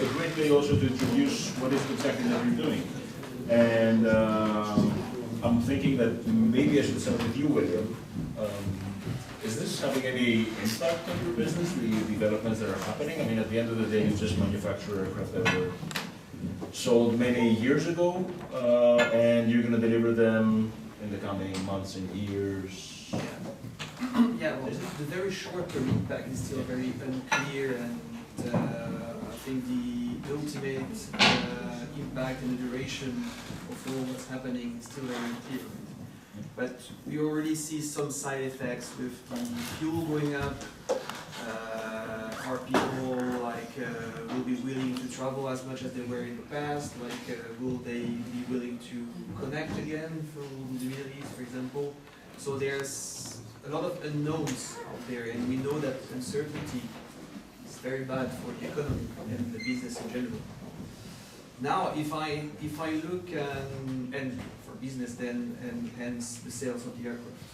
a great way also to introduce what is exactly that you're doing. And I'm thinking that maybe I should start with you, William. Is this having any impact on your business, the developments that are happening? I mean, at the end of the day, you just manufacture aircraft that were sold many years ago, and you're going to deliver them in the coming months and years. Yeah, well, the very short-term impact is still very unclear, and I think the ultimate impact and the duration of all what's happening is still very unclear. But we already see some side effects with the fuel going up. Are people will be willing to travel as much as they were in the past? Will they be willing to connect again from the Middle East, for example? So there's a lot of unknowns out there, and we know that uncertainty is very bad for the economy and the business in general. Now, if I look and for business then, and hence the sales of the aircraft.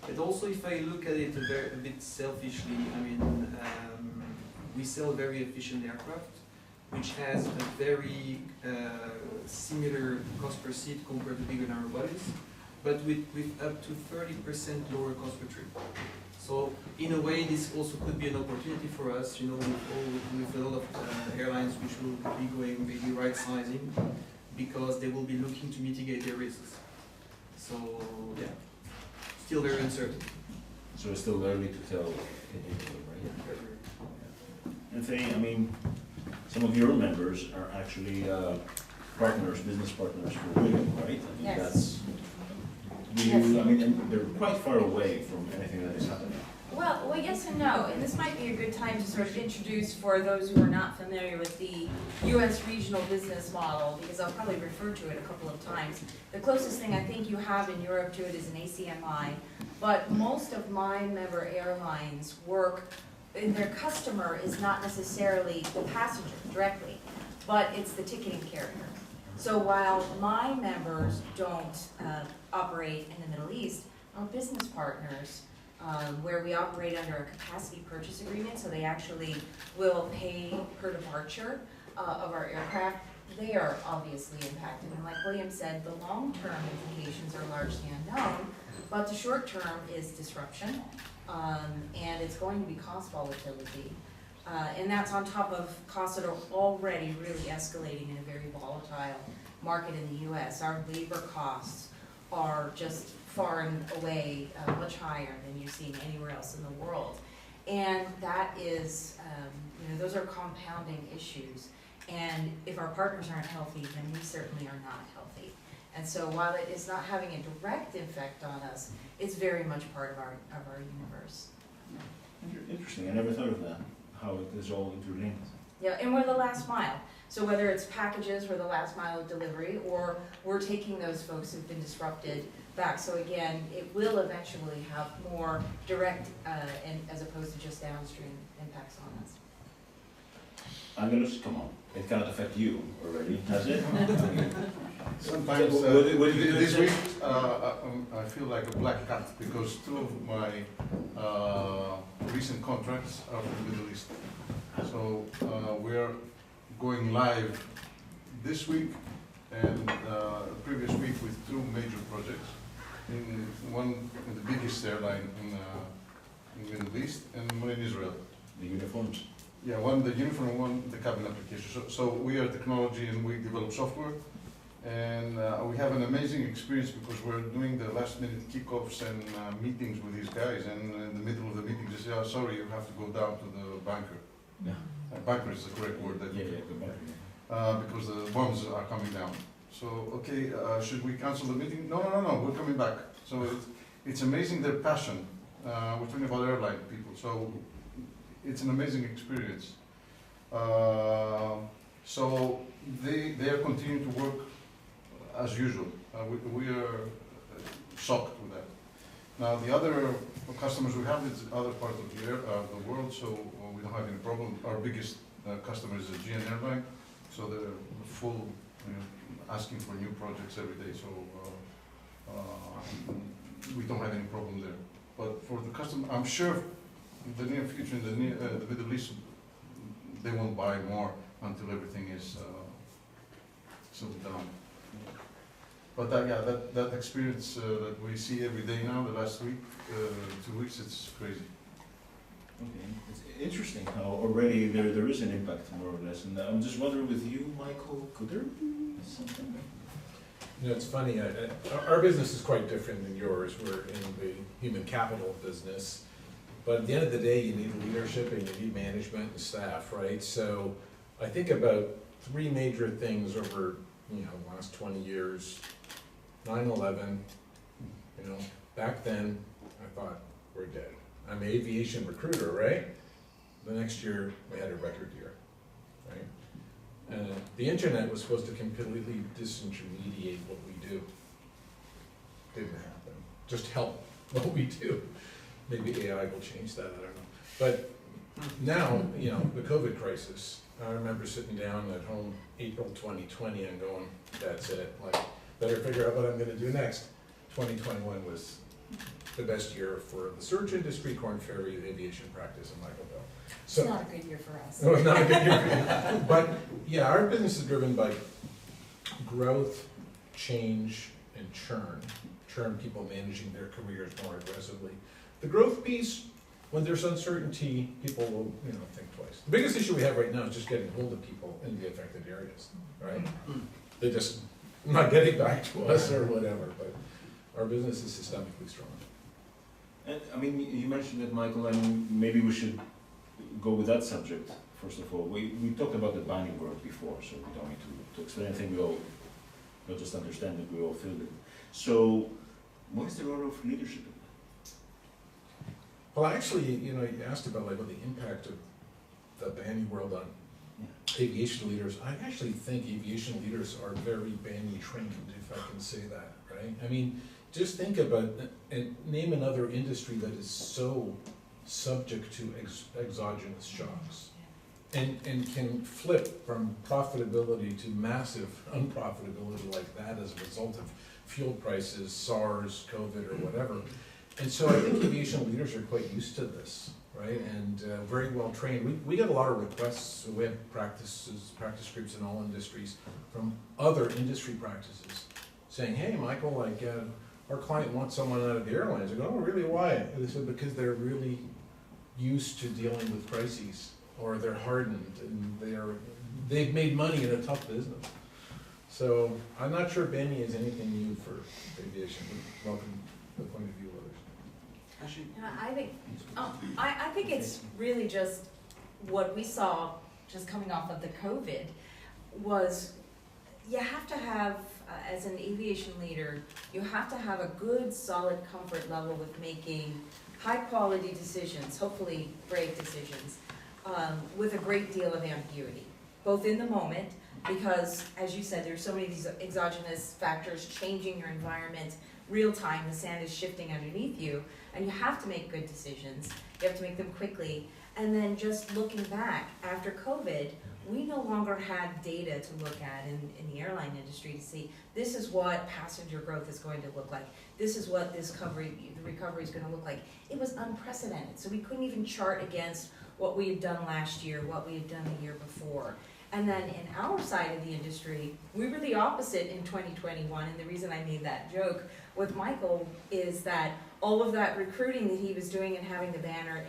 But also, if I look at it a bit selfishly, I mean, we sell very efficient aircraft, which has a very similar cost per seat compared to bigger narrow bodies, but with up to 30% lower cost per trip. So in a way, this also could be an opportunity for us, you know, with a lot of airlines which will be going maybe right sizing, because they will be looking to mitigate their risks. So yeah, still very uncertain. So it's still early to tell, right? Yeah. And Faye, I mean, some of your members are actually partners, business partners for William, right? I mean, Yes. that's, I mean, and they're quite far away from anything that is happening. Well, yes and no, and this might be a good time to sort of introduce for those who are not familiar with the U.S. regional business model, because I'll probably refer to it a couple of times. The closest thing I think you have in Europe to it is an ACMI, but most of my member airlines work, and their customer is not necessarily the passenger directly, but it's the ticketing carrier. So while my members don't operate in the Middle East, our business partners, where we operate under a capacity purchase agreement, so they actually will pay per departure of our aircraft, they are obviously impacted. And like William said, the long-term implications are largely unknown, but the short-term is disruption, and it's going to be cost volatility. And that's on top of costs that are already really escalating in a very volatile market in the U.S. Our labor costs are just far and away much higher than you're seeing anywhere else in the world. And that is, you know, those are compounding issues. And if our partners aren't healthy, then we certainly are not healthy. And so while it is not having a direct effect on us, it's very much part of our universe. Interesting, I never thought of that, how it is all interlinked. Yeah, and we're the last mile. So whether it's packages, we're the last mile of delivery, or we're taking those folks who've been disrupted back. So again, it will eventually have more direct, and as opposed to just downstream impacts on us. Angelos, come on, it cannot affect you already, has it? Sometimes What do you do this week I feel like a black cat because two of my recent contracts are from the Middle East. So we're going live this week and previous week with two major projects. One in the biggest airline in the Middle East and one in Israel. The uniforms? Yeah, one the uniform, one the cabin application. So we are technology and we develop software. And we have an amazing experience because we're doing the last minute kickoffs and meetings with these guys, and in the middle of the meeting they say, oh, sorry, you have to go down to the bunker. Yeah. Bunker is the correct word. That Go back. because the bombs are coming down. So, okay, should we cancel the meeting? No, we're coming back. So it's amazing their passion. We're talking about airline people, so it's an amazing experience. So they are continuing to work as usual. We are shocked with that. Now the other customers we have is other parts of the world, so we don't have any problem. Our biggest customer is the GN Airline, so they're full, asking for new projects every day. So we don't have any problem there. But for the customer, I'm sure in the near future, in the Middle East, they won't buy more until everything is settled down. But that experience that we see every day now, the last week, 2 weeks, it's crazy. Okay, it's interesting how already there is an impact more or less, and I'm just wondering with you, Michael, could there be something? You know, it's funny, our business is quite different than yours. We're in the human capital business. But at the end of the day, you need leadership and you need management and staff, right? So I think about 3 major things over, the last 20 years. 9/11, back then, I thought, we're dead. I'm an aviation recruiter, right? The next year, we had a record year, right? And the internet was supposed to completely disintermediate what we do. Didn't happen. Just help what we do. Maybe AI will change that, I don't know. But now, the COVID crisis, I remember sitting down at home April 2020 and going, that's it. Like, better figure out what I'm gonna do next. 2021 was the best year for the search industry, Korn, Ferry, the aviation practice, and Michael Bell. It's not a good year for us. No, it's not a good year for you. But yeah, our business is driven by growth, change, and churn. Churn, people managing their careers more aggressively. The growth piece, when there's uncertainty, people will, think twice. The biggest issue we have right now is just getting hold of people in the affected areas, right? They're just not getting back to us or whatever, but our business is systemically strong. And, I mean, you mentioned it, Michael, and maybe we should go with that subject, first of all. We talked about the banning word before, so we don't need to explain anything. We all not just understand it, we all feel it. So, what is the role of leadership? Well, actually, you asked about what the impact of the banning world on aviation leaders. I actually think aviation leaders are very banning trained, if I can say that, right? I mean, just think about, and name another industry that is so subject to exogenous shocks and can flip from profitability to massive unprofitability like that as a result of fuel prices, SARS, COVID, or whatever. And so I think aviation leaders are quite used to this, right? And very well trained. We get a lot of requests. So we have practice groups in all industries from other industry practices saying, hey, Michael, our client wants someone out of the airlines. I go, oh, really, why? And they said, because they're really used to dealing with crises, or they're hardened, and they've made money in a tough business. So I'm not sure banning is anything new for aviation. Welcome to the point of view of others. I think it's really just what we saw just coming off of the COVID was you have to have, as an aviation leader, you have to have a good, solid comfort level with making high-quality decisions, hopefully brave decisions, with a great deal of ambiguity, both in the moment, because, as you said, there's so many of these exogenous factors changing your environment real time, the sand is shifting underneath you, and you have to make good decisions, you have to make them quickly, and then just looking back, after COVID, we no longer had data to look at in the airline industry to see, this is what passenger growth is going to look like, this is what the recovery is going to look like. It was unprecedented, so we couldn't even chart against what we had done last year, what we had done the year before. And then in our side of the industry, we were the opposite in 2021, and the reason I made that joke with Michael is that all of that recruiting that he was doing and having the banner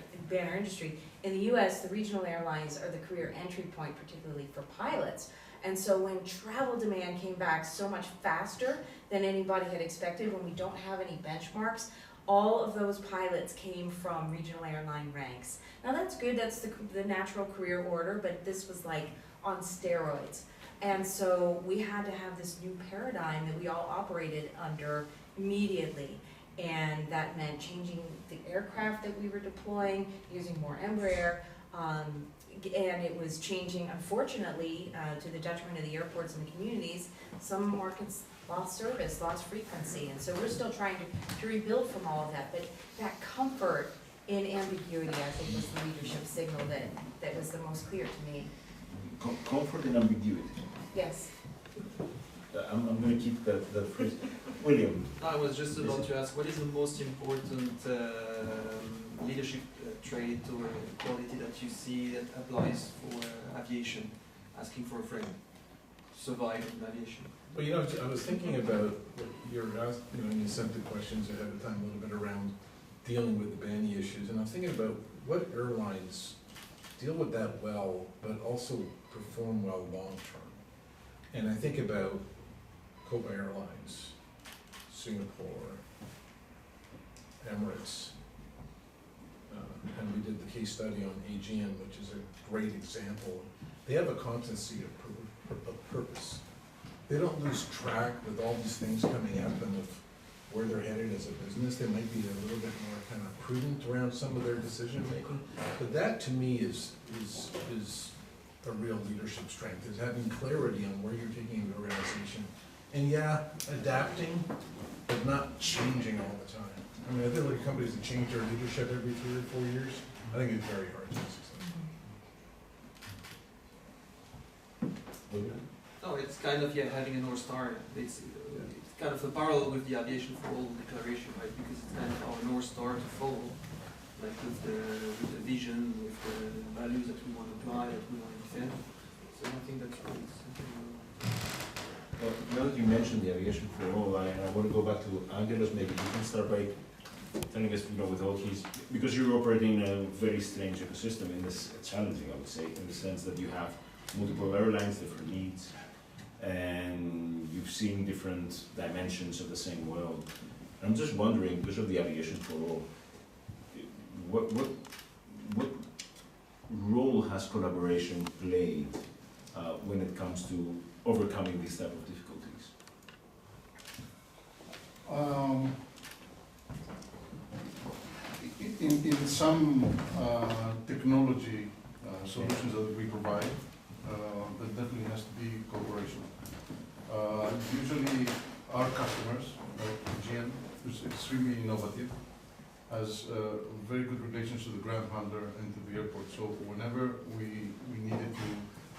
industry, in the US, the regional airlines are the career entry point, particularly for pilots. And so when travel demand came back so much faster than anybody had expected, when we don't have any benchmarks, all of those pilots came from regional airline ranks. Now that's good, that's the natural career order, but this was like on steroids. And so we had to have this new paradigm that we all operated under immediately. And that meant changing the aircraft that we were deploying, using more Embraer, and it was changing, unfortunately, to the detriment of the airports and the communities. Some markets lost service, lost frequency, and so we're still trying to rebuild from all of that. But that comfort in ambiguity, I think, was the leadership signal that was the most clear to me. Comfort and ambiguity. Yes. I'm going to keep that phrase. William. I was just about to ask, what is the most important leadership trait or quality that you see that applies for aviation asking for a friend. Survive in aviation. Well, you know, I was thinking about what you're asked, you know, you sent the questions ahead of time a little bit around dealing with the banny issues, and I'm thinking about what airlines deal with that well, but also perform well long-term. And I think about Copa Airlines, Singapore, Emirates, and we did the case study on Aegean, which is a great example. They have a constancy of purpose. They don't lose track with all these things coming at them of where they're headed as a business. They might be a little bit more kind of prudent around some of their decision making. But that to me is a real leadership strength, is having clarity on where you're taking the organization. And yeah, adapting, but not changing all the time. I mean, I think like companies that change their leadership every 3 or 4 years, I think it's very hard to be successful. No, it's kind of having a North Star. It's kind of a parallel with the Aviation for All declaration, right? Because it's kind of our North Star to follow, like with the vision, with the values that we want to apply, that we want to defend. So I think that's really something. Well, now that you mentioned the Aviation for All, I want to go back to Angelos. Maybe you can start by telling us, you know, with all his, because you're operating in a very strange ecosystem, in this challenging, I would say, in the sense that you have multiple airlines, different needs, and you've seen different dimensions of the same world. I'm just wondering, because of the Aviation for All, what role has collaboration played when it comes to overcoming these type of difficulties? In some technology solutions that we provide, there definitely has to be cooperation. Usually our customers, like GM, who's extremely innovative, has very good relations with the ground handler and to the airport. So whenever we needed to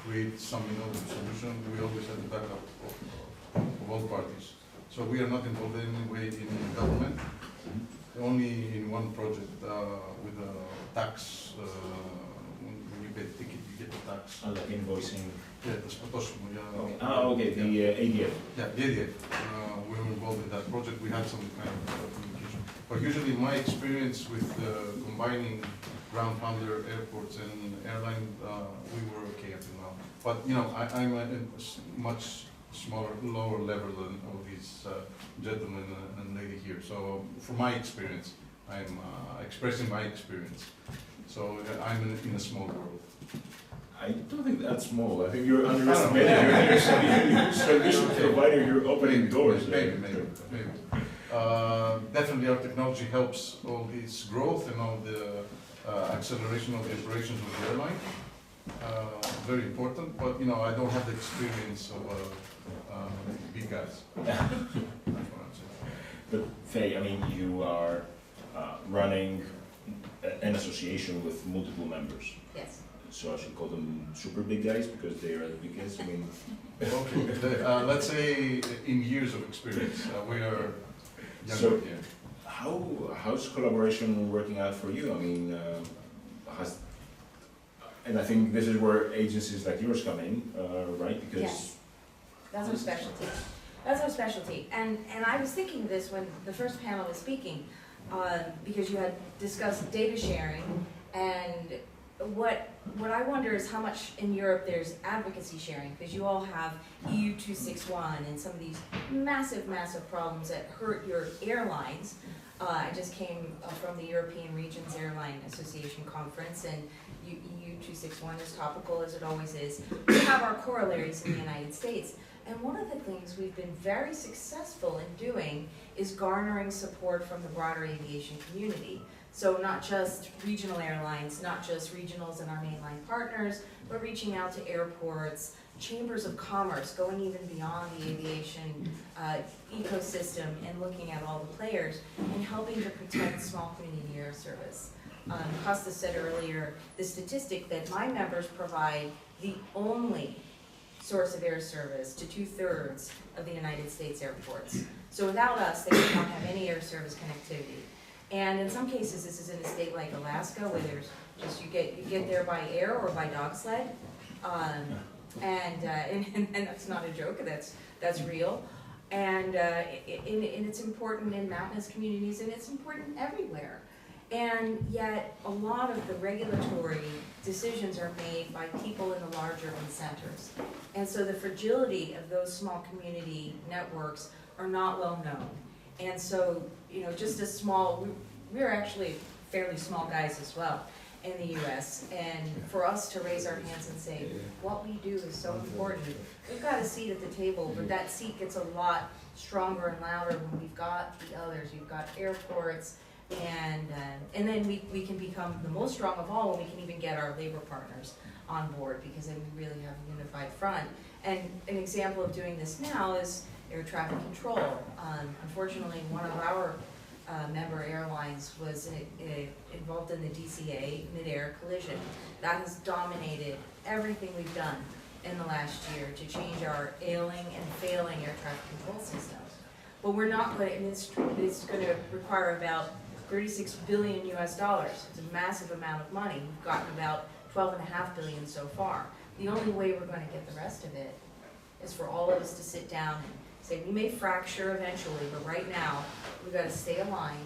create some innovative solution, we always had the backup of all parties. So we are not involved in any way in government, only in one project with a tax. When you pay the ticket, you get the tax. Like invoicing. Yeah, the Symposium. Okay, the ADF. Yeah, the ADF. We were involved in that project. We had some kind of communication. But usually my experience with combining ground handler, airports, and airline, we were okay until now. But you know, I'm at a much smaller, lower level than all these gentlemen and lady here. So from my experience, I'm expressing my experience. So I'm in a small world. I don't think that's small. I think you're underestimating your solution provider. You're opening doors. Maybe. Definitely our technology helps all this growth and all the acceleration of the operations of the airline. Very important, but you know, I don't have the experience of big guys. That's what I'm saying. But Faye, I mean, you are running an association with multiple members. Yes. So I should call them super big guys because they are the biggest. I mean, Okay. Let's say in years of experience, we are younger So- here. how's collaboration working out for you? I mean, and I think this is where agencies like yours come in, right? Because Yes. That's our specialty. That's our specialty. And I was thinking this when the first panel was speaking, because you had discussed data sharing, and what I wonder is how much in Europe there's advocacy sharing, because you all have EU 261 and some of these massive, massive problems that hurt your airlines. I just came from the European Regions Airline Association conference, and EU 261 is topical as it always is. We have our corollaries in the United States. And one of the things we've been very successful in doing is garnering support from the broader aviation community. So not just regional airlines, not just regionals and our mainline partners, but reaching out to airports, chambers of commerce, going even beyond the aviation ecosystem and looking at all the players and helping to protect small community air service. Costa said earlier, the statistic that my members provide the only source of air service to 2/3 of the United States airports. So without us, they would not have any air service connectivity. And in some cases, this is in a state like Alaska, where there's just, you get there by air or by dog sled. And that's not a joke, that's real. And it's important in mountainous communities, and it's important everywhere. And yet, a lot of the regulatory decisions are made by people in the large urban centers. And so the fragility of those small community networks are not well known. And so, you know, just a small, we're actually fairly small guys as well in the US. And for us to raise our hands and say, what we do is so important, we've got a seat at the table, but that seat gets a lot stronger and louder when we've got the others. You've got airports, and then we can become the most strong of all when we can even get our labor partners on board, because then we really have a unified front. And an example of doing this now is air traffic control. Unfortunately, one of our member airlines was involved in the DCA mid-air collision. That has dominated everything we've done in the last year to change our ailing and failing air traffic control systems. But we're not going to, and it's going to require about $36 billion US. It's a massive amount of money. We've gotten about 12.5 billion so far. The only way we're going to get the rest of it is for all of us to sit down and say, we may fracture eventually, but right now, we've got to stay aligned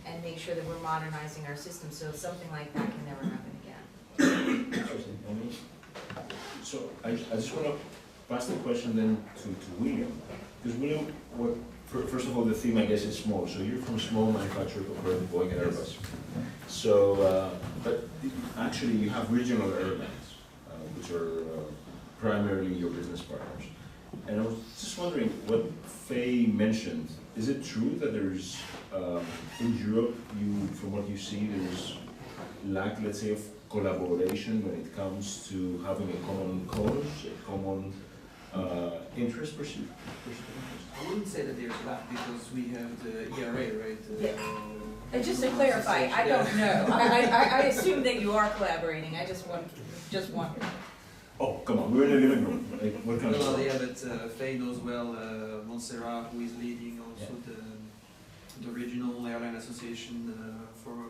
and make sure that we're modernizing our system so something like that can never happen again. Interesting. So I just want to pass the question then to William. Because William, first of all, the theme, I guess, is small. So you're from small manufacturer compared to Boeing and Airbus. So, but actually you have regional airlines, which are primarily your business partners. And I was just wondering, what Faye mentioned, is it true that there's, in Europe, from what you see, there's lack, let's say, of collaboration when it comes to having a common cause, a common interest pursuit? I wouldn't say that there's that, because we have the ERA, right? Yeah. And just to clarify, I don't know. I assume that you are collaborating. I just wonder. Oh, come on, we're in a living room. Like, what kind of Well, stuff? yeah, but Faye knows well Montserrat, who is leading also the regional airline association for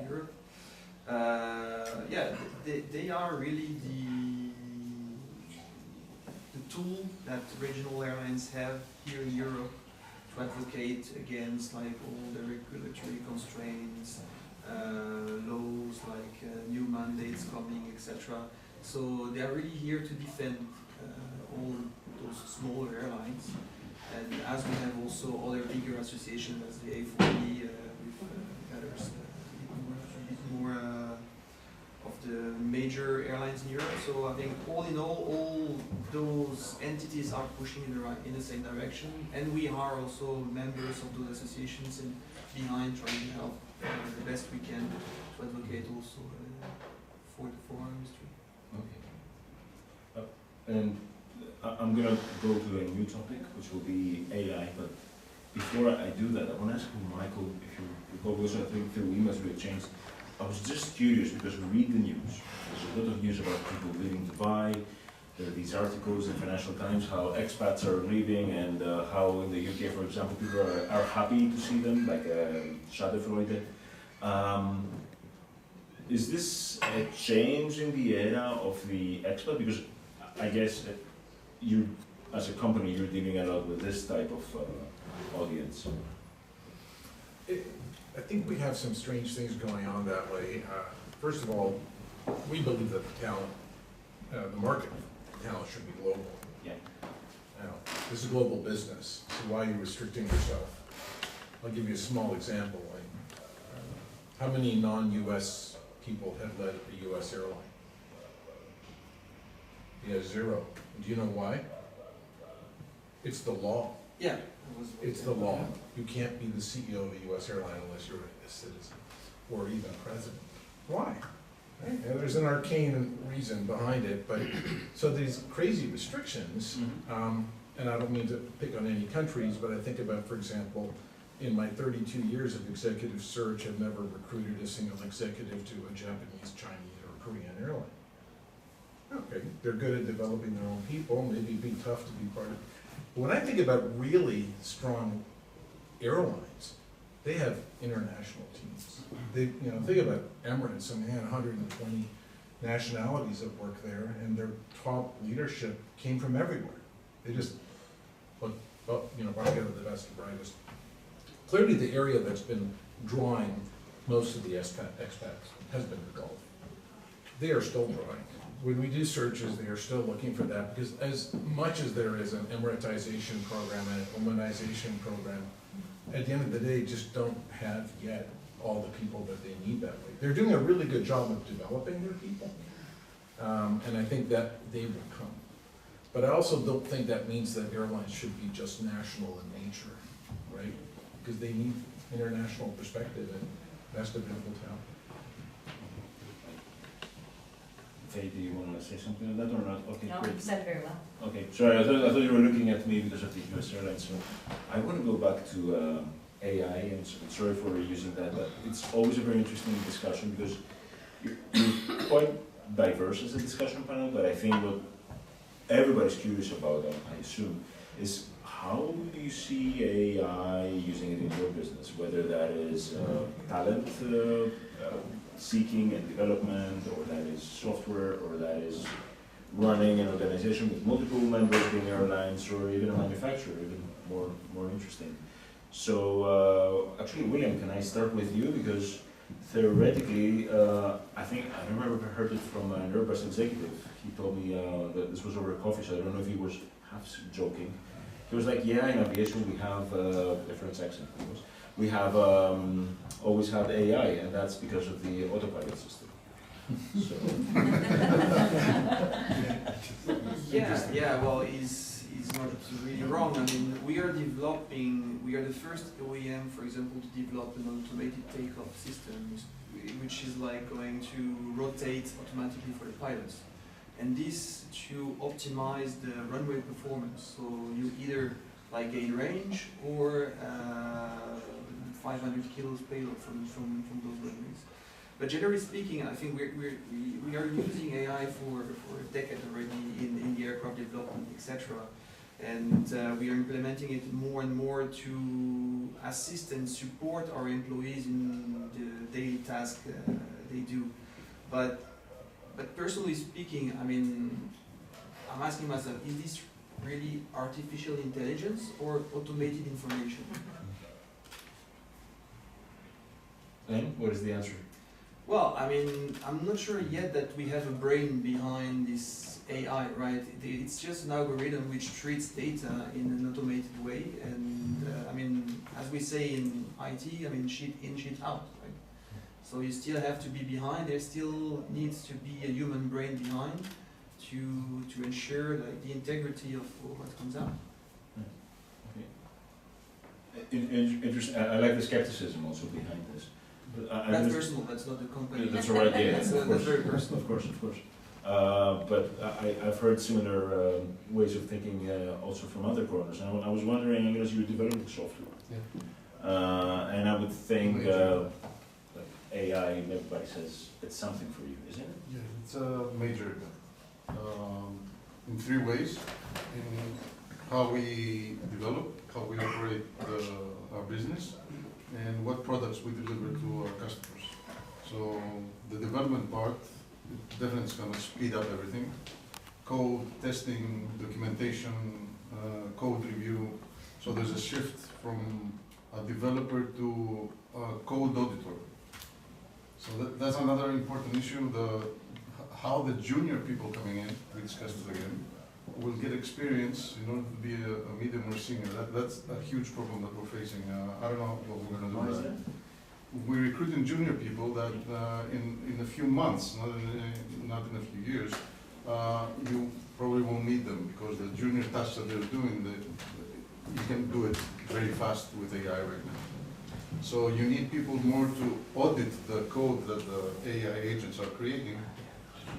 Europe. Yeah, they are really the tool that regional airlines have here in Europe to advocate against like all the regulatory constraints, laws like new mandates coming, etc. So they are really here to defend all those smaller airlines. And as we have also other bigger associations as the A40 with others, a bit more of the major airlines in Europe. So I think all in all those entities are pushing in the same direction, and we are also members of those associations and behind trying to help the best we can to advocate also for our industry. Okay. And I'm going to go to a new topic, which will be AI, but before I do that, I want to ask you, Michael, if you recall, we also think through emails we exchanged. I was just curious because we read the news. There's a lot of news about people leaving Dubai. There are these articles in Financial Times how expats are leaving, and how in the UK, for example, people are happy to see them, like Schadenfreude. Is this a change in the era of the expat? Because I guess you, as a company, you're dealing a lot with this type of audience. I think we have some strange things going on that way. First of all, we believe that the talent, the market for talent should be global. Yeah. Now, this is a global business, so why are you restricting yourself? I'll give you a small example. Like, how many non-US people have led a US airline? Yeah, 0. Do you know why? It's the law. Yeah. It's the law. You can't be the CEO of a US airline unless you're a citizen or even president. Why? Right? And there's an arcane reason behind it, but so these crazy restrictions, and I don't mean to pick on any countries, but I think about, for example, in my 32 years of executive search, I've never recruited a single executive to a Japanese, Chinese, or Korean airline. Okay, they're good at developing their own people, maybe it'd be tough to be part of it. But when I think about really strong airlines, they have international teams. They, think about Emirates, and they had 120 nationalities that work there, and their top leadership came from everywhere. They just, brought together the best and brightest. Clearly, the area that's been drawing most of the expats has been the Gulf. They are still drawing. When we do searches, they are still looking for that, because as much as there is an Emiratization program and an Omanization program, at the end of the day, just don't have yet all the people that they need that way. They're doing a really good job of developing their people, and I think that they will come. But I also don't think that means that airlines should be just national in nature, right? Because they need international perspective, and that's the beautiful town. Faye, do you want to say something on that or not? Okay, No, great. you said it very well. Okay, sorry, I thought you were looking at me because of the US Airlines, so I want to go back to AI, and sorry for using that, but it's always a very interesting discussion because you're quite diverse as a discussion panel, but I think what everybody's curious about, I assume, is how do you see AI using it in your business, whether that is talent seeking and development, or that is software, or that is running an organization with multiple members being airlines, or even a manufacturer, even more interesting. So actually, William, can I start with you? Because theoretically, I think I remember I heard it from an Airbus executive. He told me that this was over a coffee, so I don't know if he was half joking. He was like, yeah, in aviation we have the French accent, of course. We have always had AI, and that's because of the autopilot system. So. Yeah, well, he's not really wrong. I mean, we are the first OEM, for example, to develop an automated takeoff system, which is like going to rotate automatically for the pilots. And this to optimize the runway performance. So you either like gain range or 500 kilos payload from those runways. But generally speaking, I think we are using AI for a decade already in the aircraft development, etc. And we are implementing it more and more to assist and support our employees in the daily task they do. But personally speaking, I mean, I'm asking myself, is this really artificial intelligence or automated information? And what is the answer? Well, I mean, I'm not sure yet that we have a brain behind this AI, right? It's just an algorithm which treats data in an automated way, and I mean, as we say in IT, I mean, sheet in, sheet out, right? So you still have to be behind. There still needs to be a human brain behind to ensure like the integrity of what comes out. Okay. Interesting. I like the skepticism also behind this. But That's personal. That's not the company. That's all right. Yeah, that's of course, very personal. Of course. But I've heard similar ways of thinking also from other corners. And I was wondering, Angelos, you're developing software. Yeah. And I would think like AI, everybody says it's something for you, isn't it? Yeah, it's a major in three ways. In how we develop, how we operate our business, and what products we deliver to our customers. So the development part definitely is going to speed up everything. Code, testing, documentation, code review. So there's a shift from a developer to a code auditor. So that's another important issue, how the junior people coming in, we discussed it again, will get experience in order to be a medium or senior. That's a huge problem that we're facing. I don't know what we're going to do with that. We're recruiting junior people that in a few months, not in a few years, you probably won't need them, because the junior tasks that they're doing, you can do it very fast with AI right now. So you need people more to audit the code that the AI agents are creating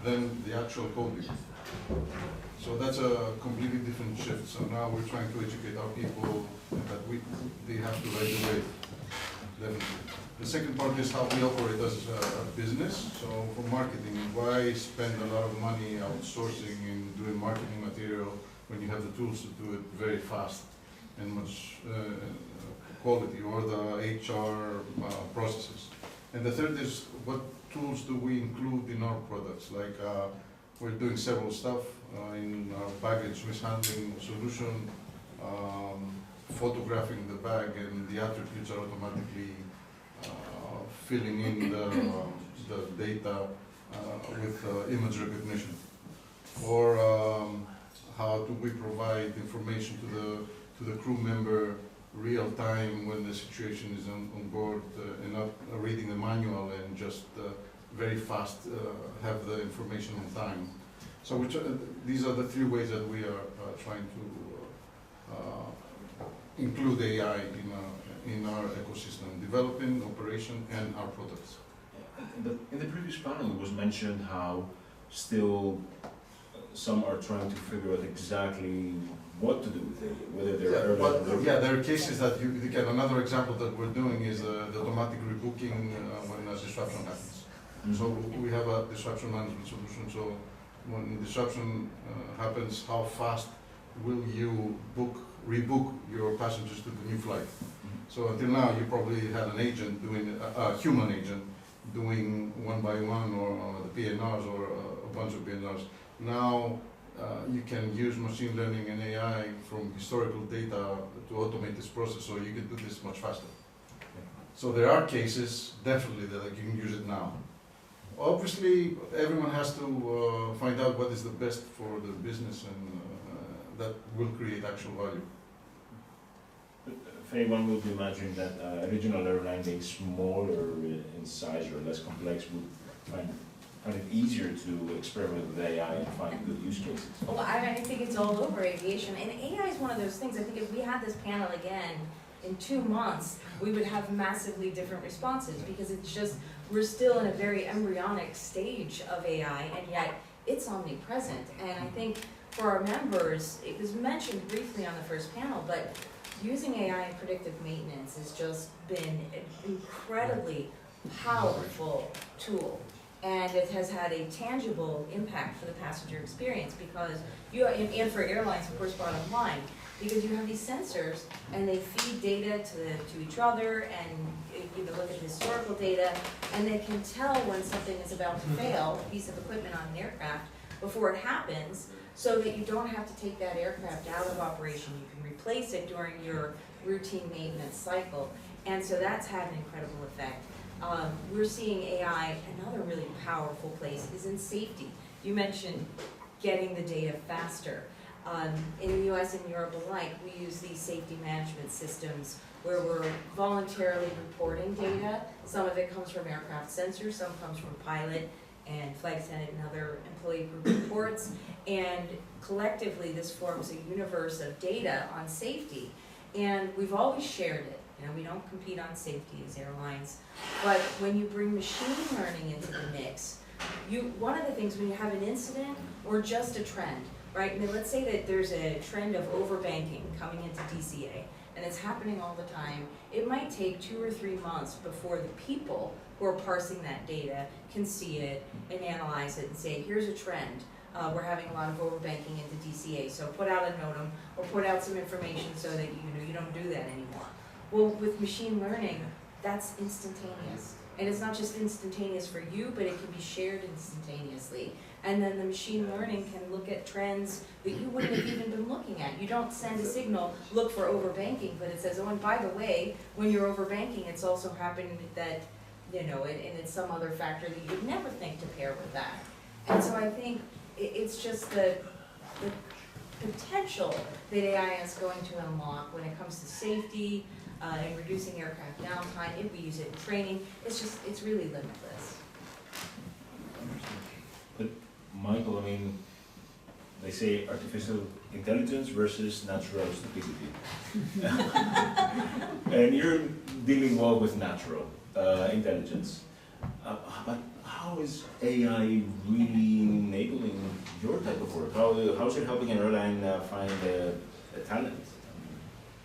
than the actual coding. So that's a completely different shift. So now we're trying to educate our people that they have to regulate. Definitely. The second part is how we operate as a business. So for marketing, why spend a lot of money outsourcing and doing marketing material when you have the tools to do it very fast and much quality, or the HR processes. And the third is what tools do we include in our products? Like we're doing several stuff in our baggage mishandling solution, photographing the bag, and the attributes are automatically filling in the data with image recognition. Or how do we provide information to the crew member real time when the situation is on board and not reading the manual and just very fast have the information on time. So these are the three ways that we are trying to include AI in our ecosystem, developing, operation, and our products. In the previous panel, it was mentioned how still some are trying to figure out exactly what to do with it, whether they're there are cases that you can. Another example that we're doing is the automatic rebooking when a disruption happens. Mm-hmm. So we have a disruption management solution. So when disruption happens, how fast will you rebook your passengers to the new flight? So until now, you probably had an agent doing a human agent doing one by one, or the PNRs, or a bunch of PNRs. Now you can use machine learning and AI from historical data to automate this process, so you can do this much faster. So there are cases, definitely, that you can use it now. Obviously, everyone has to find out what is the best for the business, and that will create actual value. Faye, one would imagine that a regional airline being smaller in size or less complex would find it easier to experiment with AI and find good use cases. Well, I think it's all over aviation, and AI is one of those things. I think if we had this panel again in 2 months, we would have massively different responses, because it's just, we're still in a very embryonic stage of AI, and yet it's omnipresent. And I think for our members, it was mentioned briefly on the first panel, but using AI in predictive maintenance has just been an incredibly powerful tool. And it has had a tangible impact for the passenger experience, because and for airlines, of course, bottom line, because you have these sensors and they feed data to each other, and you can look at historical data, and they can tell when something is about to fail, a piece of equipment on an aircraft, before it happens, so that you don't have to take that aircraft out of operation. You can replace it during your routine maintenance cycle. And so that's had an incredible effect. We're seeing AI, another really powerful place is in safety. You mentioned getting the data faster. In the US and Europe alike, we use these safety management systems where we're voluntarily reporting data. Some of it comes from aircraft sensors, some comes from pilot and flight attendant and other employee group reports. And collectively, this forms a universe of data on safety. And we've always shared it. You know, we don't compete on safety as airlines, but when you bring machine learning into the mix, one of the things when you have an incident or just a trend, right? I mean, let's say that there's a trend of overbanking coming into DCA, and it's happening all the time. It might take 2 or 3 months before the people who are parsing that data can see it and analyze it and say, here's a trend. We're having a lot of overbanking into DCA, so put out a NOTAM or put out some information so that you don't do that anymore. Well, with machine learning, that's instantaneous. And it's not just instantaneous for you, but it can be shared instantaneously. And then the machine learning can look at trends that you wouldn't have even been looking at. You don't send a signal, look for overbanking, but it says, oh, and by the way, when you're overbanking, it's also happened that, and it's some other factor that you'd never think to pair with that. And so I think it's just the potential that AI is going to unlock when it comes to safety, and reducing aircraft downtime. If we use it in training, it's really limitless. But Michael, I mean, they say artificial intelligence versus natural stupidity. And you're dealing well with natural intelligence. But how is AI really enabling your type of work? How is it helping an airline find a talent?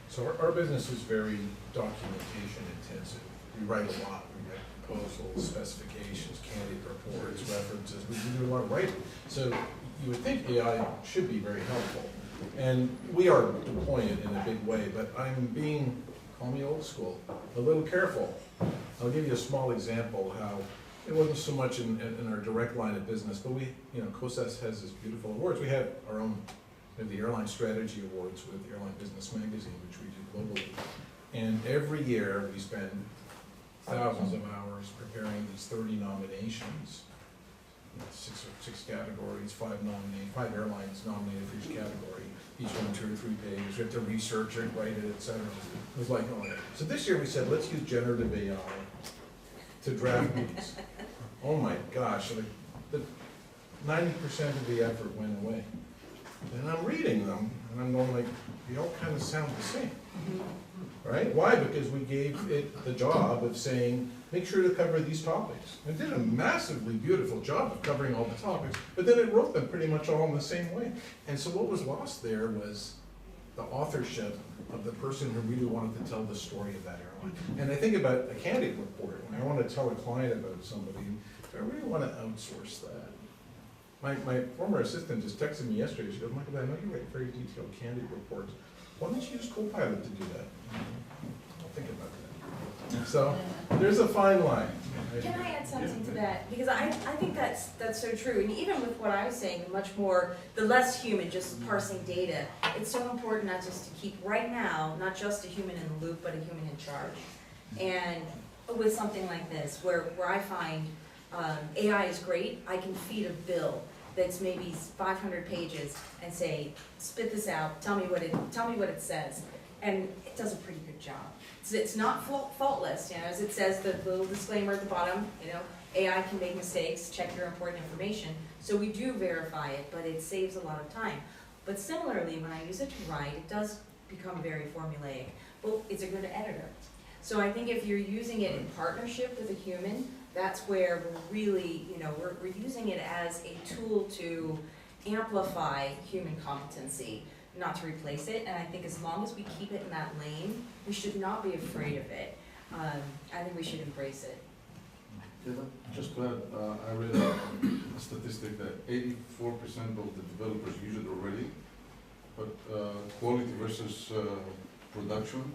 So our business is very documentation intensive. We write a lot. We write proposals, specifications, candidate reports, references. We do a lot of writing. So you would think AI should be very helpful. And we are deploying it in a big way, but I'm being, call me old school, a little careful. I'll give you a small example how it wasn't so much in our direct line of business, but we, you know, COSAS has this beautiful awards. We have our own, we have the Airline Strategy Awards with Airline Business Magazine, which we do globally. And every year we spend thousands of hours preparing these 30 nominations. Six categories, 5 airlines nominated for each category, each one 2 or 3 pages. We have to research it, write it, etc. It was like, oh yeah. So this year we said, let's use generative AI to draft these. Oh my gosh, like, 90% of the effort went away. And I'm reading them, and I'm going like, they all kind of sound the same. Right? Why? Because we gave it the job of saying, make sure to cover these topics. It did a massively beautiful job of covering all the topics, but then it wrote them pretty much all in the same way. And so what was lost there was the authorship of the person who really wanted to tell the story of that airline. And I think about a candidate report, when I want to tell a client about somebody, do I really want to outsource that? My former assistant just texted me yesterday, she goes, Michael, I know you write very detailed candidate reports. Why don't you use Copilot to do that? I'll think about that. So there's a fine line. Can I add something to that? Because I think that's so true. And even with what I was saying, the less human, just parsing data, it's so important not just to keep, right now, not just a human in the loop, but a human in charge. And with something like this, where I find AI is great, I can feed a bill that's maybe 500 pages and say, spit this out, tell me what it says. And it does a pretty good job. It's not faultless, you know, as it says, the little disclaimer at the bottom, you know, AI can make mistakes, check your important information. So we do verify it, but it saves a lot of time. But similarly, when I use it to write, it does become very formulaic. Well, it's a good editor. So I think if you're using it in partnership with a human, that's where we're really, you know, we're using it as a tool to amplify human competency, not to replace it. And I think as long as we keep it in that lane, we should not be afraid of it. I think we should embrace it. Yeah, just to add, I read a statistic that 84% of the developers use it already, but quality versus production,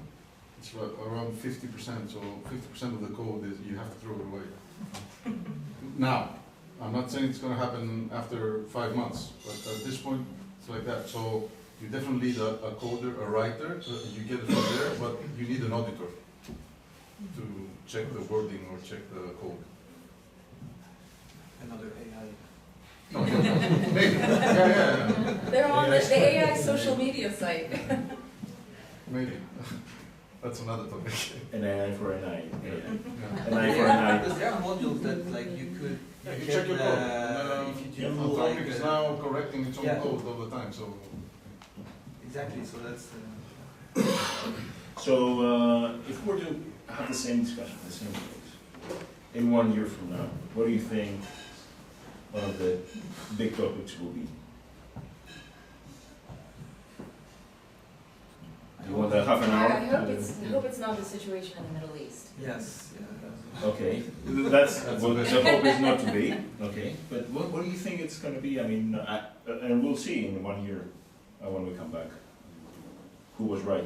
it's around 50%, so 50% of the code is you have to throw it away. Now, I'm not saying it's going to happen after 5 months, but at this point, it's like that. So you definitely need a coder, a writer, you get it from there, but you need an auditor to check the wording or check the code. Another AI. No, maybe. Yeah. They're on the AI social media site. Maybe. That's another topic. An AI for an AI. Yeah. An eye for an eye. Because there are modules that like you could You check your code. if you do Anthropic like is now correcting its own yeah. code all the time, so. exactly, so that's So if we were to have the same discussion, the same things, in 1 year from now, what do you think one of the big topics will be? You want that half an hour? I hope it's not the situation in the Middle East. yes. Yeah. Okay, that's That's what the the hope is not to be. Okay, but what do you think it's going to be? I mean, and we'll see in 1 year when we come back who was right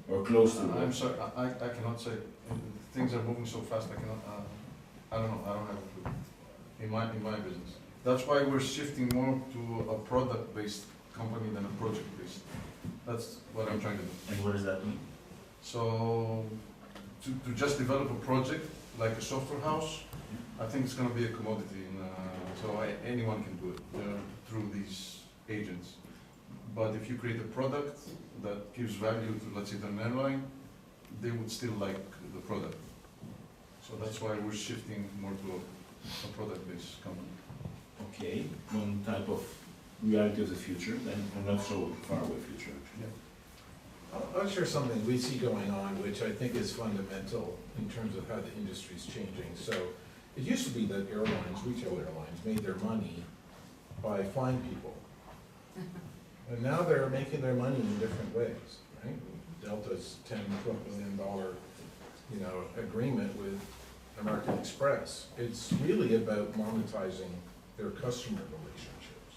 or close to I'm it. sorry, I cannot say. Things are moving so fast, I cannot, I don't know, I don't have a clue. In my business. That's why we're shifting more to a product-based company than a project-based. That's what I'm trying to do. And what does that mean? So, to just develop a project, like a software house, I think it's gonna be a commodity, so anyone can do it through these agents. But if you create a product that gives value to, let's say, an airline, they would still like the product. So that's why we're shifting more to a product-based company. Okay, one type of reality of the future, and not so far away future. Actually. I'll share something we see going on, which I think is fundamental in terms of how the industry is changing. So it used to be that airlines, retail airlines, made their money by flying people. And now they're making their money in different ways, right? Delta's $10, $12 million, agreement with American Express. It's really about monetizing their customer relationships.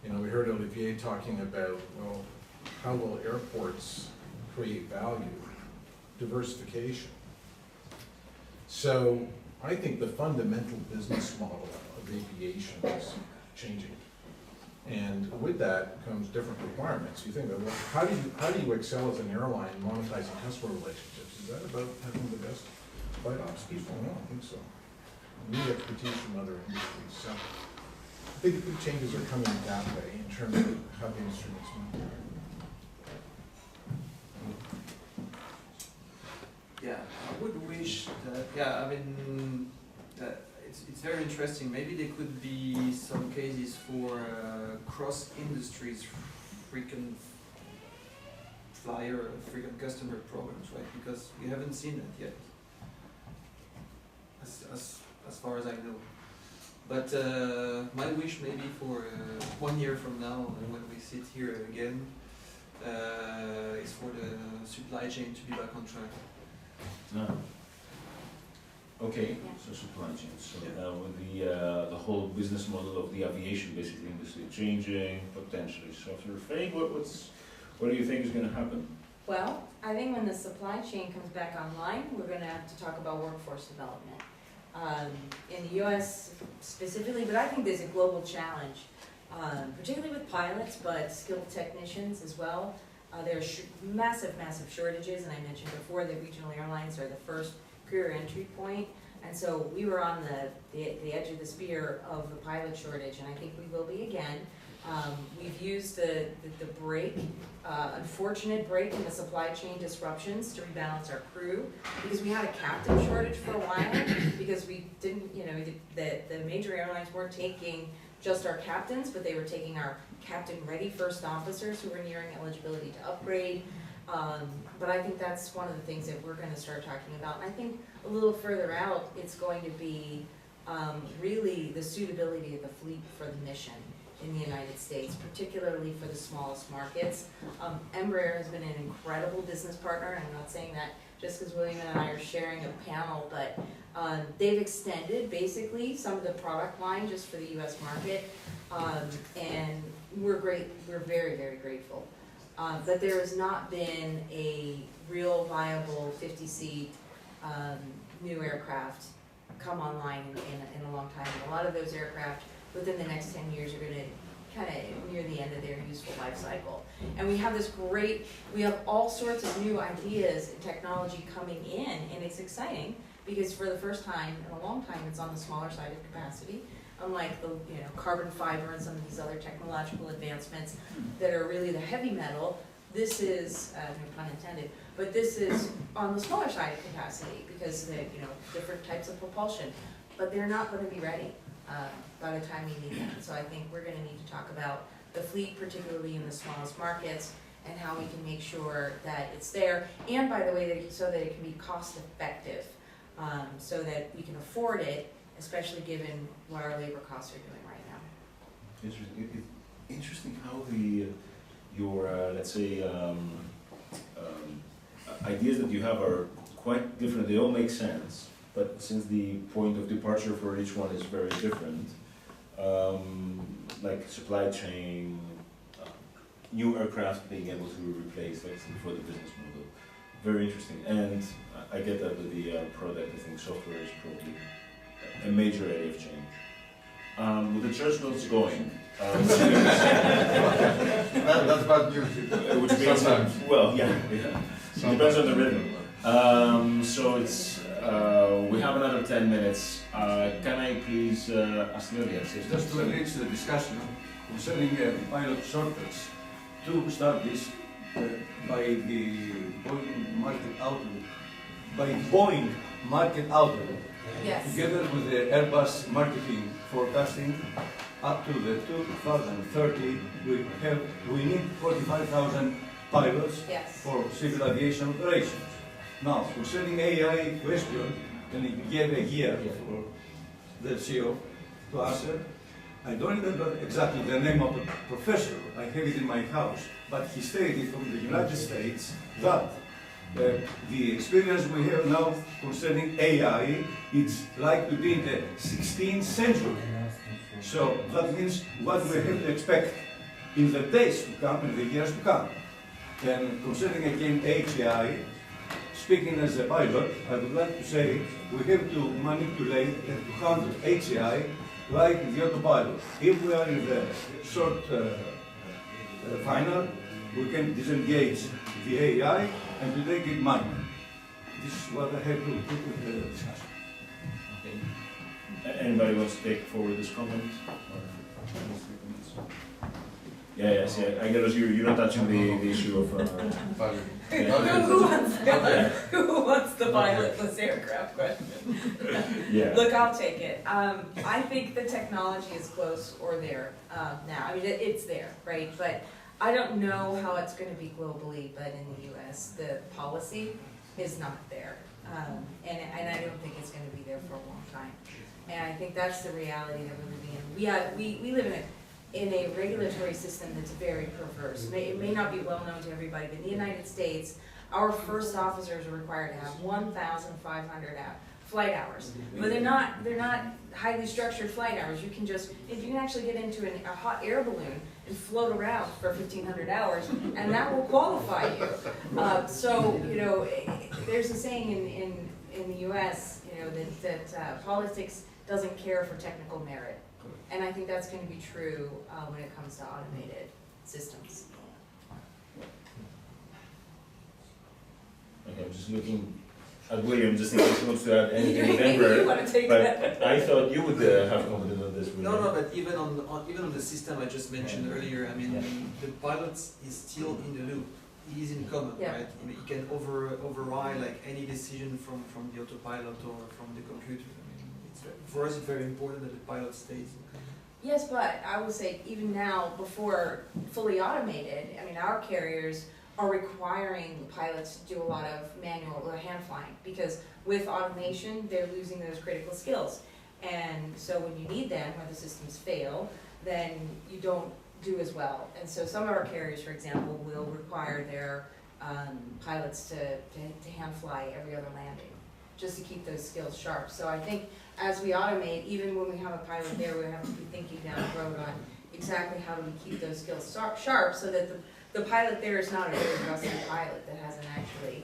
We heard Olivier talking about, well, how will airports create value? Diversification. So I think the fundamental business model of aviation is changing. And with that comes different requirements. You think about, well, how do you excel as an airline monetizing customer relationships? Is that about having the best flight ops people? No, I don't think so. You need expertise from other industries. So I think the changes are coming that way in terms of how the industry is moving. Yeah, I would wish that, yeah, I mean, it's very interesting. Maybe there could be some cases for cross industries frequent flyer, frequent customer programs, right? Because we haven't seen that yet, as far as I know. But my wish maybe for 1 year from now, when we sit here again, is for the supply chain to be back on track. No. Okay, Yeah. so supply chain, so Yeah. with the whole business model of the aviation basically industry changing, potentially software. Faye, what do you think is gonna happen? Well, I think when the supply chain comes back online, we're gonna have to talk about workforce development. In the US specifically, but I think there's a global challenge, particularly with pilots, but skilled technicians as well. There are massive shortages, and I mentioned before that regional airlines are the first career entry point. And so we were on the edge of the spear of the pilot shortage, and I think we will be again. We've used the break, unfortunate break in the supply chain disruptions to rebalance our crew, because we had a captain shortage for a while, because we didn't, the major airlines weren't taking just our captains, but they were taking our captain-ready first officers who were nearing eligibility to upgrade. But I think that's one of the things that we're gonna start talking about. And I think a little further out, it's going to be really the suitability of the fleet for the mission in the United States, particularly for the smallest markets. Embraer has been an incredible business partner, and I'm not saying that just because William and I are sharing a panel, but they've extended basically some of the product line just for the US market, and we're very, very grateful. But there has not been a real viable 50-seat new aircraft come online in a long time. And a lot of those aircraft within the next 10 years are going to kind of near the end of their useful life cycle. And we have we have all sorts of new ideas and technology coming in, and it's exciting because for the first time in a long time, it's on the smaller side of capacity. Unlike the carbon fiber and some of these other technological advancements that are really the heavy metal, this is, no pun intended, but this is on the smaller side of capacity because the different types of propulsion, but they're not going to be ready by the time we need them. So I think we're going to need to talk about the fleet, particularly in the smallest markets, and how we can make sure that it's there, and by the way, so that it can be cost effective, so that we can afford it, especially given what our labor costs are doing right now. Interesting how your let's say ideas that you have are quite different. They all make sense, but since the point of departure for each one is very different, like supply chain, new aircraft being able to replace, like for the business model, very interesting. And I get that with the product. I think software is probably a major area of change. With the church notes going, That's bad news. which means Sometimes. well, yeah. Depends on the rhythm. So it's we have another 10 minutes. Can I please ask Ilias? Just to enrich the discussion concerning pilot shortage, to start this by the Boeing market outlook, Yes. together with the Airbus marketing forecasting, up to the 2030, we need 45,000 pilots Yes. for civil aviation operations. Now, concerning AI question, and he gave a year for the CEO to answer. I don't remember exactly the name of the professor, I have it in my house, but he stated from the United States that the experience we have now concerning AI is like to be in the 16th century. So that means what we have to expect in the days to come, in the years to come. And concerning again AGI, speaking as a pilot, I would like to say we have to manipulate and to handle HCI like the autopilot. If we are in the short final, we can disengage the AI and to take it manual. This is what I have to put with the discussion. Anybody wants to take forward this comment? Yes, yeah. Angelos, you're not touching the issue of. Who wants the pilotless aircraft question? Yeah. Look, I'll take it. I think the technology is close or there now. I mean, it's there, right? But I don't know how it's going to be globally, but in the U.S., the policy is not there. And I don't think it's going to be there for a long time. And I think that's the reality that we're living in. We live in a regulatory system that's very perverse. It may not be well known to everybody, but in the United States, our first officers are required to have 1,500 flight hours. But they're not highly structured flight hours. You can actually get into a hot air balloon and float around for 1,500 hours, and that will qualify you. So, you know, there's a saying in the U.S., you know, that politics doesn't care for technical merit. And I think that's going to be true when it comes to automated systems. Okay, I'm just looking at William, just in case he wants to add anything with You Embraer. want to take But that? I thought you would have commented on this. No, no, but even on the system I just mentioned earlier, I mean, the pilot is still in the loop. He is in command, Yeah. right? He can override like any decision from the autopilot or from the computer. I mean, for us, it's very important that the pilot stays in command. Yes, but I will say even now, before fully automated, I mean, our carriers are requiring pilots to do a lot of manual or hand flying because with automation, they're losing those critical skills. And so when you need them, where the systems fail, then you don't do as well. And so some of our carriers, for example, will require their pilots to hand fly every other landing, just to keep those skills sharp. So I think as we automate, even when we have a pilot there, we have to be thinking down the road on exactly how do we keep those skills sharp so that the pilot there is not a very rusty pilot that hasn't actually,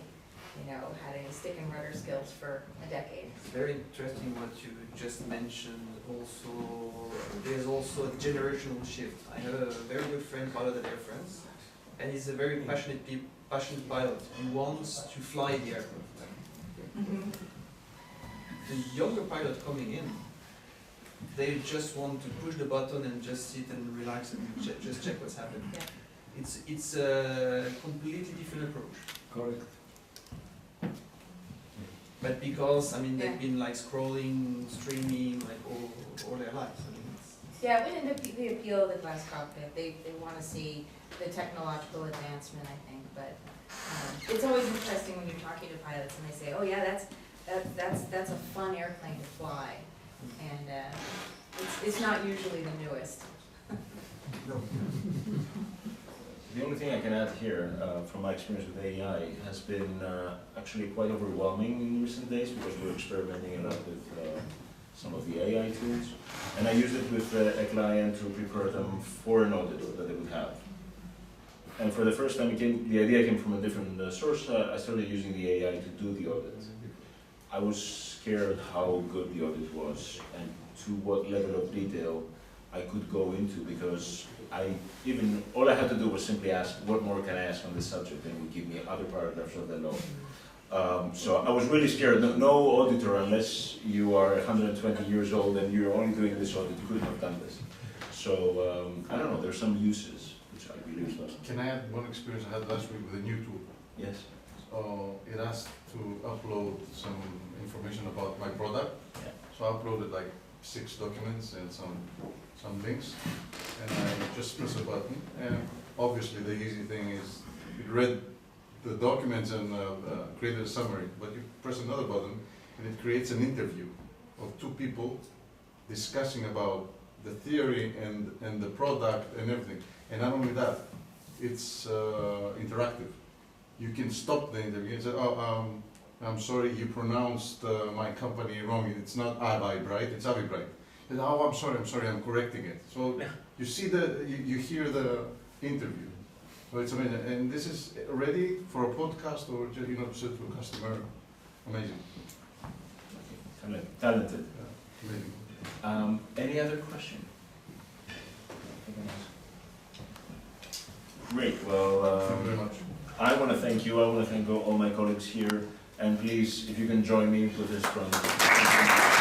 you know, had any stick and rudder skills for a decade. It's very interesting what you just mentioned. Also, there's also a generational shift. I have a very good friend pilot at Air France, and he's a very passionate pilot. He wants to fly the aircraft. The younger pilot coming in, they just want to push the button and just sit and relax and just check what's happening. Yeah. It's a completely different approach. Correct. But because, I mean, they've Yeah. been like scrolling, streaming, like all their lives. I mean, Yeah, within the appeal of the glass cockpit, they want to see the technological advancement, I think, but it's always interesting when you're talking to pilots and they say, oh yeah, that's a fun airplane to fly, and it's not usually the newest. no. The only thing I can add here, from my experience with AI, has been actually quite overwhelming in recent days because we're experimenting a lot with some of the AI tools. And I used it with a client to prepare them for an auditor that they would have. And for the first time, the idea came from a different source. I started using the AI to do the audit. I was scared how good the audit was and to what level of detail I could go into, because all I had to do was simply ask, what more can I ask on this subject, and it would give me other paragraphs of the law. So I was really scared. No auditor, unless you are 120 years old and you're only doing this audit, couldn't have done this. So I don't know, there's some uses, which I believe is awesome. Can I add one experience I had last week with a new tool? Yes. It asked to upload some information about my product. Yeah. So I uploaded like 6 documents and some links, and I just press a button, and obviously the easy thing is it read the documents and created a summary, but you press another button and it creates an interview of 2 people discussing about the theory and the product and everything. And not only that, it's interactive. You can stop the interview and say, oh, I'm sorry, you pronounced my company wrong. It's not aviBright, it's aviBright. And, oh, I'm sorry, I'm correcting it. So you see you hear the interview. So So it's amazing, and this is ready for a podcast or just, you know, to sell to a customer. Amazing. Talented. Yeah, amazing. Any other question? Great, well, Thank you very much. I want to thank you, I want to thank all my colleagues here, and please, if you can join me with this from.